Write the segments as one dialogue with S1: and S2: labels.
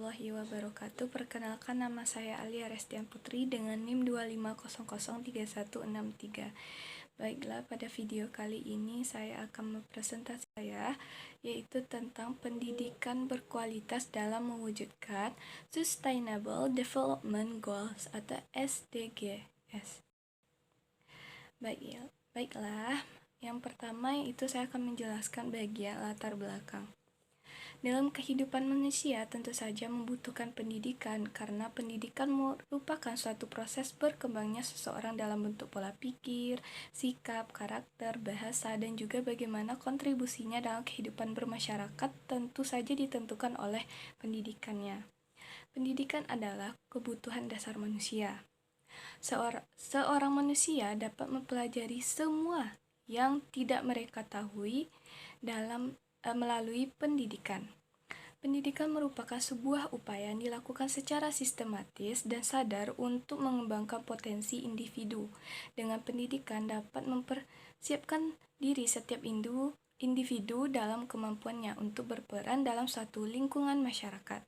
S1: warahmatullahi wabarakatuh. Perkenalkan, nama saya Alia Restian Putri dengan NIM 250003163. Baiklah, pada video kali ini saya akan mempresentasi yaitu tentang pendidikan berkualitas dalam mewujudkan Sustainable Development Goals atau SDGs. Baiklah, yang pertama itu saya akan menjelaskan bagian latar belakang. Dalam kehidupan manusia tentu saja membutuhkan pendidikan karena pendidikan merupakan suatu proses berkembangnya seseorang dalam bentuk pola pikir, sikap, karakter, bahasa, dan juga bagaimana kontribusinya dalam kehidupan bermasyarakat tentu saja ditentukan oleh pendidikannya. Pendidikan adalah kebutuhan dasar manusia. Seorang manusia dapat mempelajari semua yang tidak mereka ketahui melalui pendidikan. Pendidikan merupakan sebuah upaya yang dilakukan secara sistematis dan sadar untuk mengembangkan potensi individu. Dengan pendidikan dapat mempersiapkan diri setiap individu dalam kemampuannya untuk berperan dalam suatu lingkungan masyarakat.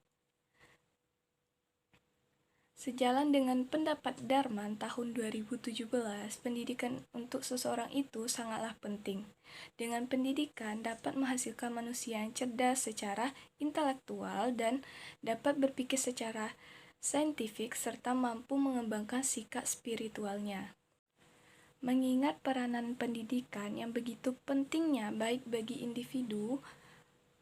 S1: Sejalan dengan pendapat Darman tahun 2017, pendidikan untuk seseorang itu sangatlah penting. Dengan pendidikan dapat menghasilkan manusia yang cerdas secara intelektual dan dapat berpikir secara saintifik serta mampu mengembangkan sikap spiritualnya. Mengingat peranan pendidikan yang begitu pentingnya baik bagi individu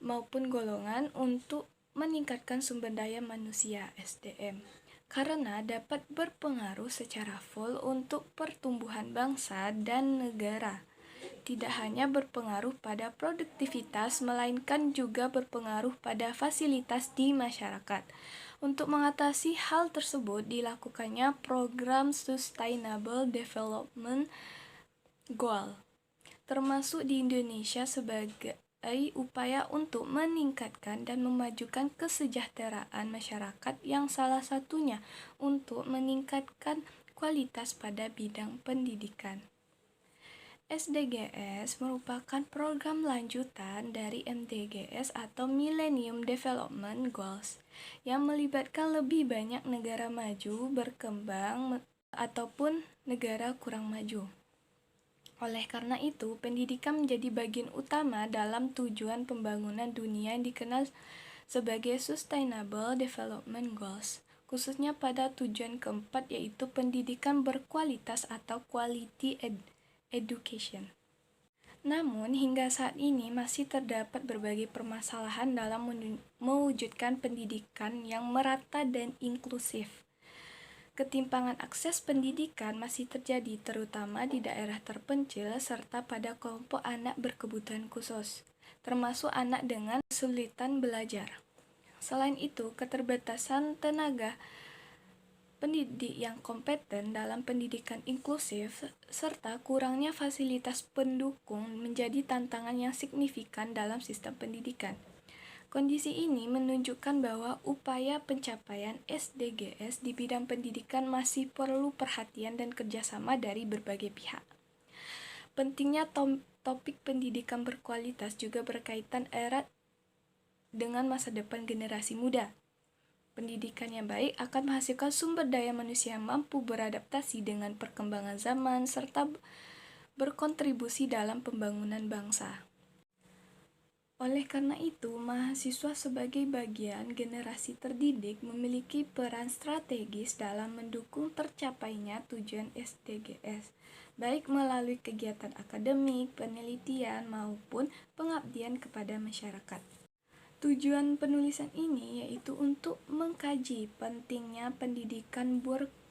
S1: maupun golongan untuk meningkatkan sumber daya manusia (SDM). Karena dapat berpengaruh secara full untuk pertumbuhan bangsa dan negara. Tidak hanya berpengaruh pada produktivitas, melainkan juga berpengaruh pada fasilitas di masyarakat. Untuk mengatasi hal tersebut, dilakukannya program Sustainable Development Goal, termasuk di Indonesia sebagai upaya untuk meningkatkan dan memajukan kesejahteraan masyarakat yang salah satunya untuk meningkatkan kualitas pada bidang pendidikan. SDGs merupakan program lanjutan dari MDGs atau Millennium Development Goals yang melibatkan lebih banyak negara maju, berkembang, ataupun negara kurang maju. Oleh karena itu, pendidikan menjadi bagian utama dalam tujuan pembangunan dunia yang dikenal sebagai Sustainable Development Goals, khususnya pada tujuan keempat yaitu pendidikan berkualitas atau Quality Education. Namun, hingga saat ini masih terdapat berbagai permasalahan dalam mewujudkan pendidikan yang merata dan inklusif. Ketimpangan akses pendidikan masih terjadi terutama di daerah terpencil serta pada kelompok anak berkebutuhan khusus, termasuk anak dengan kesulitan belajar. Selain itu, keterbatasan tenaga pendidik yang kompeten dalam pendidikan inklusif serta kurangnya fasilitas pendukung menjadi tantangan yang signifikan dalam sistem pendidikan. Kondisi ini menunjukkan bahwa upaya pencapaian SDGs di bidang pendidikan masih perlu perhatian dan kerjasama dari berbagai pihak. Pentingnya topik pendidikan berkualitas juga berkaitan erat dengan masa depan generasi muda. Pendidikan yang baik akan menghasilkan sumber daya manusia yang mampu beradaptasi dengan perkembangan zaman serta berkontribusi dalam pembangunan bangsa. Oleh karena itu, mahasiswa sebagai bagian generasi terdidik memiliki peran strategis dalam mendukung tercapainya tujuan SDGs, baik melalui kegiatan akademik, penelitian, maupun pengabdian kepada masyarakat. Tujuan penulisan ini yaitu untuk mengkaji pentingnya pendidikan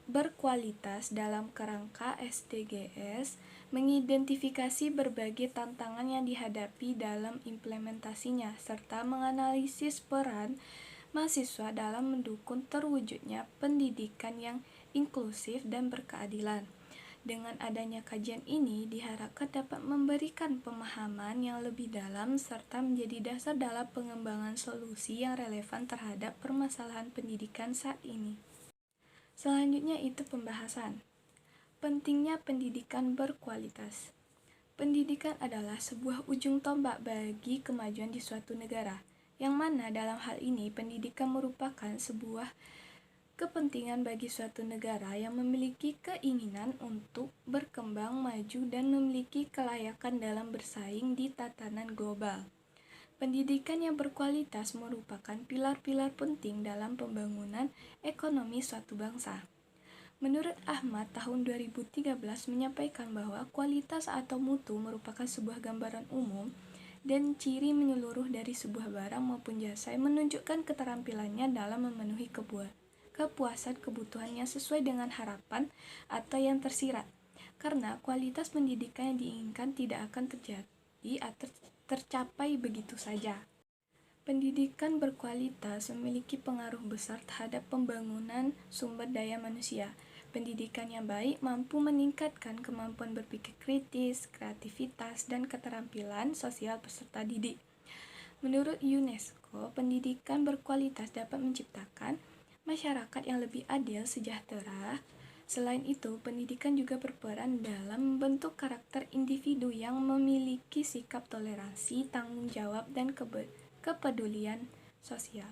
S1: berkualitas dalam kerangka SDGs, mengidentifikasi berbagai tantangan yang dihadapi dalam implementasinya, serta menganalisis peran mahasiswa dalam mendukung terwujudnya pendidikan yang inklusif dan berkeadilan. Dengan adanya kajian ini, diharapkan dapat memberikan pemahaman yang lebih dalam serta menjadi dasar dalam pengembangan solusi yang relevan terhadap permasalahan pendidikan saat ini. Selanjutnya itu pembahasan. Pentingnya pendidikan berkualitas. Pendidikan adalah sebuah ujung tombak bagi kemajuan di suatu negara. yang mana dalam hal ini pendidikan merupakan sebuah kepentingan bagi suatu negara yang memiliki keinginan untuk berkembang maju dan memiliki kelayakan dalam bersaing di tatanan global. Pendidikan yang berkualitas merupakan pilar-pilar penting dalam pembangunan ekonomi suatu bangsa. Menurut Ahmad, tahun 2013 menyampaikan bahwa kualitas atau mutu merupakan sebuah gambaran umum dan ciri menyeluruh dari sebuah barang maupun jasa yang menunjukkan keterampilannya dalam memenuhi kepuasan kebutuhannya sesuai dengan harapan atau yang tersirat. Karena kualitas pendidikan yang diinginkan tidak akan terjadi atau tercapai begitu saja. Pendidikan berkualitas memiliki pengaruh besar terhadap pembangunan sumber daya manusia. Pendidikan yang baik mampu meningkatkan kemampuan berpikir kritis, kreativitas, dan keterampilan sosial peserta didik. Menurut UNESCO, pendidikan berkualitas dapat menciptakan masyarakat yang lebih adil, sejahtera. Selain itu, pendidikan juga berperan dalam membentuk karakter individu yang memiliki sikap toleransi, tanggung jawab, dan kepedulian sosial.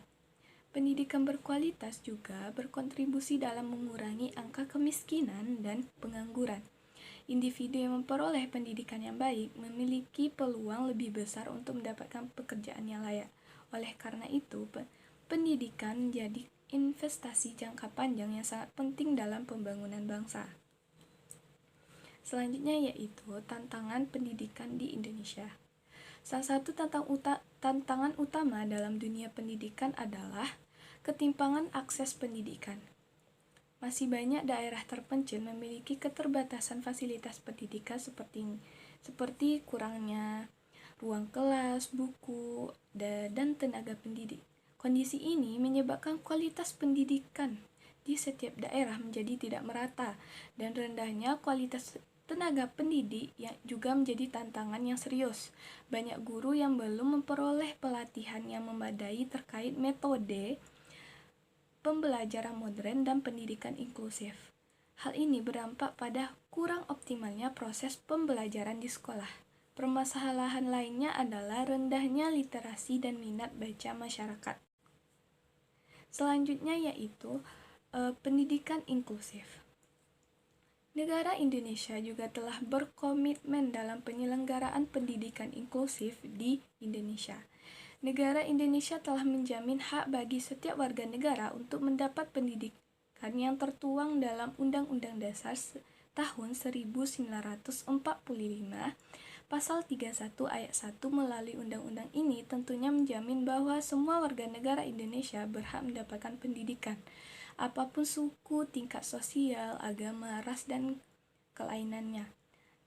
S1: Pendidikan berkualitas juga berkontribusi dalam mengurangi angka kemiskinan dan pengangguran. Individu yang memperoleh pendidikan yang baik memiliki peluang lebih besar untuk mendapatkan pekerjaan yang layak. Oleh karena itu, pendidikan menjadi investasi jangka panjang yang sangat penting dalam pembangunan bangsa. Selanjutnya yaitu tantangan pendidikan di Indonesia. Salah satu tantangan utama dalam dunia pendidikan adalah ketimpangan akses pendidikan. Masih banyak daerah terpencil memiliki keterbatasan fasilitas pendidikan seperti kurangnya ruang kelas, buku, dan tenaga pendidik. Kondisi ini menyebabkan kualitas pendidikan di setiap daerah menjadi tidak merata dan rendahnya kualitas tenaga pendidik yang juga menjadi tantangan yang serius. Banyak guru yang belum memperoleh pelatihan yang memadai terkait metode pembelajaran modern dan pendidikan inklusif. Hal ini berdampak pada kurang optimalnya proses pembelajaran di sekolah. Permasalahan lainnya adalah rendahnya literasi dan minat baca masyarakat. Selanjutnya yaitu pendidikan inklusif. Negara Indonesia juga telah berkomitmen dalam penyelenggaraan pendidikan inklusif di Indonesia. Negara Indonesia telah menjamin hak bagi setiap warga negara untuk mendapat pendidikan yang tertuang dalam Undang-Undang Dasar tahun 1945, Pasal 31 ayat 1. Melalui undang-undang ini tentunya menjamin bahwa semua warga negara Indonesia berhak mendapatkan pendidikan, apapun suku, tingkat sosial, agama, ras, dan kelainannya.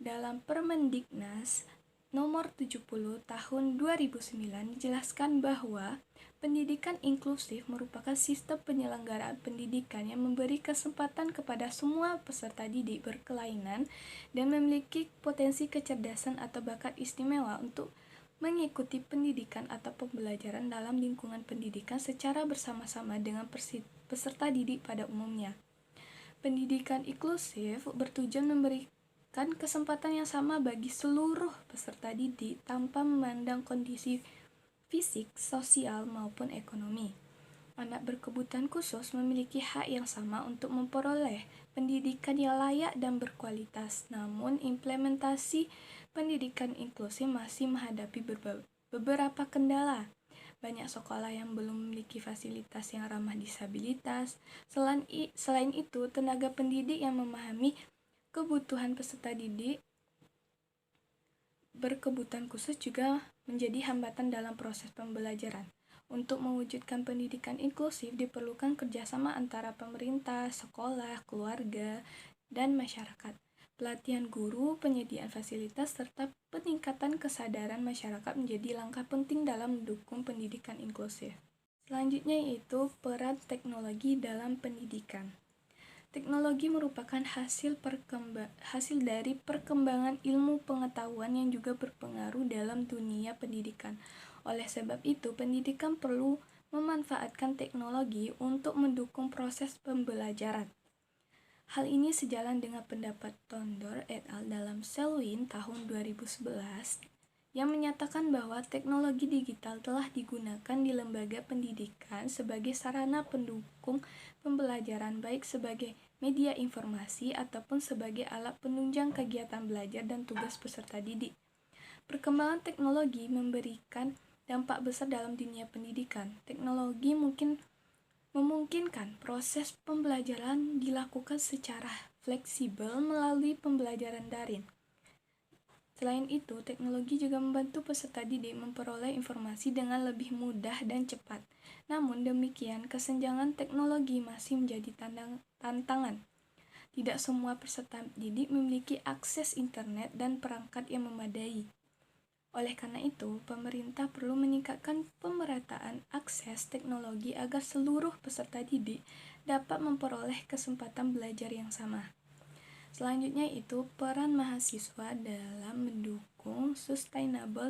S1: Dalam Permendiknas Nomor 70 Tahun 2009 dijelaskan bahwa pendidikan inklusif merupakan sistem penyelenggaraan pendidikan yang memberi kesempatan kepada semua peserta didik berkelainan dan memiliki potensi kecerdasan atau bakat istimewa untuk mengikuti pendidikan atau pembelajaran dalam lingkungan pendidikan secara bersama-sama dengan peserta didik pada umumnya. Pendidikan inklusif bertujuan memberikan kesempatan yang sama bagi seluruh peserta didik tanpa memandang kondisi fisik, sosial, maupun ekonomi. Anak berkebutuhan khusus memiliki hak yang sama untuk memperoleh pendidikan yang layak dan berkualitas. Namun, implementasi pendidikan inklusif masih menghadapi beberapa kendala. Banyak sekolah yang belum memiliki fasilitas yang ramah disabilitas. Selain itu, tenaga pendidik yang memahami kebutuhan peserta didik berkebutuhan khusus juga menjadi hambatan dalam proses pembelajaran. Untuk mewujudkan pendidikan inklusif diperlukan kerjasama antara pemerintah, sekolah, keluarga, dan masyarakat. Pelatihan guru, penyediaan fasilitas, serta peningkatan kesadaran masyarakat menjadi langkah penting dalam mendukung pendidikan inklusif. Selanjutnya yaitu peran teknologi dalam pendidikan. Teknologi merupakan hasil dari perkembangan ilmu pengetahuan yang juga berpengaruh dalam dunia pendidikan. Oleh sebab itu, pendidikan perlu memanfaatkan teknologi untuk mendukung proses pembelajaran. Hal ini sejalan dengan pendapat Tondor et al. Dalam Selwyn tahun 2011 yang menyatakan bahwa teknologi digital telah digunakan di lembaga pendidikan sebagai sarana pendukung pembelajaran, baik sebagai media informasi ataupun sebagai alat penunjang kegiatan belajar dan tugas peserta didik. Perkembangan teknologi memberikan dampak besar dalam dunia pendidikan. Teknologi memungkinkan proses pembelajaran dilakukan secara fleksibel melalui pembelajaran daring. Selain itu, teknologi juga membantu peserta didik memperoleh informasi dengan lebih mudah dan cepat. Namun demikian, kesenjangan teknologi masih menjadi tantangan. Tidak semua peserta didik memiliki akses internet dan perangkat yang memadai. Oleh karena itu, pemerintah perlu meningkatkan pemerataan akses teknologi agar seluruh peserta didik dapat memperoleh kesempatan belajar yang sama. Selanjutnya itu peran mahasiswa dalam mendukung Sustainable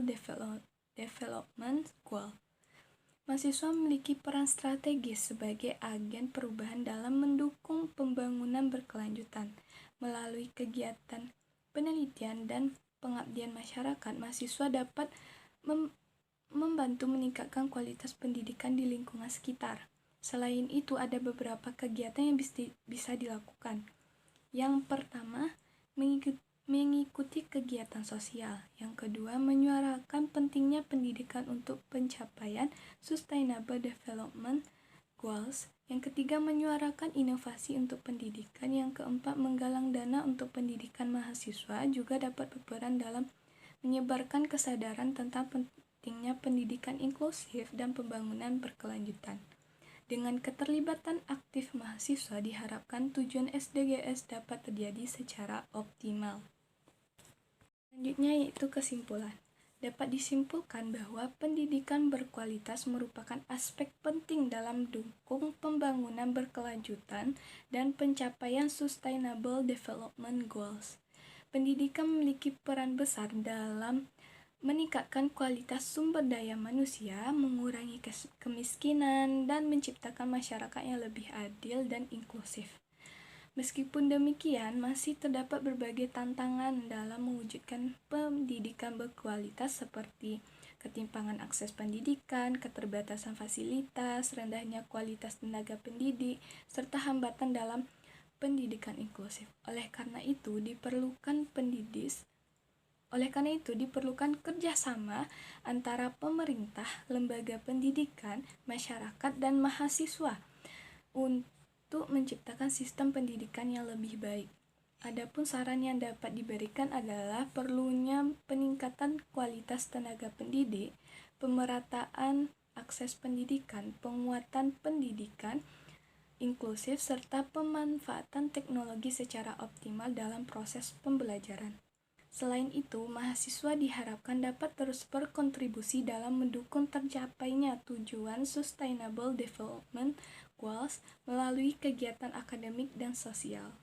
S1: Development Goal. Mahasiswa memiliki peran strategis sebagai agen perubahan dalam mendukung pembangunan berkelanjutan. Melalui kegiatan penelitian dan pengabdian masyarakat, mahasiswa dapat membantu meningkatkan kualitas pendidikan di lingkungan sekitar. Selain itu, ada beberapa kegiatan yang bisa dilakukan. Yang pertama, mengikuti kegiatan sosial. Yang kedua, menyuarakan pentingnya pendidikan untuk pencapaian Sustainable Development Goals. Yang ketiga, menyuarakan inovasi untuk pendidikan. Yang keempat, menggalang dana untuk pendidikan mahasiswa juga dapat berperan dalam menyebarkan kesadaran tentang pentingnya pendidikan inklusif dan pembangunan berkelanjutan. Dengan keterlibatan aktif mahasiswa, diharapkan tujuan SDGs dapat terjadi secara optimal. Selanjutnya yaitu kesimpulan. Dapat disimpulkan bahwa pendidikan berkualitas merupakan aspek penting dalam mendukung pembangunan berkelanjutan dan pencapaian Sustainable Development Goals. Pendidikan memiliki peran besar dalam meningkatkan kualitas sumber daya manusia, mengurangi kemiskinan, dan menciptakan masyarakat yang lebih adil dan inklusif. Meskipun demikian, masih terdapat berbagai tantangan dalam mewujudkan pendidikan berkualitas seperti ketimpangan akses pendidikan, keterbatasan fasilitas, rendahnya kualitas tenaga pendidik, serta hambatan dalam pendidikan inklusif. Oleh karena itu, diperlukan kerjasama antara pemerintah, lembaga pendidikan, masyarakat, dan mahasiswa untuk menciptakan sistem pendidikan yang lebih baik. Adapun saran yang dapat diberikan adalah perlunya peningkatan kualitas tenaga pendidik, pemerataan akses pendidikan, penguatan pendidikan inklusif, serta pemanfaatan teknologi secara optimal dalam proses pembelajaran. Selain itu, mahasiswa diharapkan dapat terus berkontribusi dalam mendukung tercapainya tujuan Sustainable Development Goals melalui kegiatan akademik dan sosial.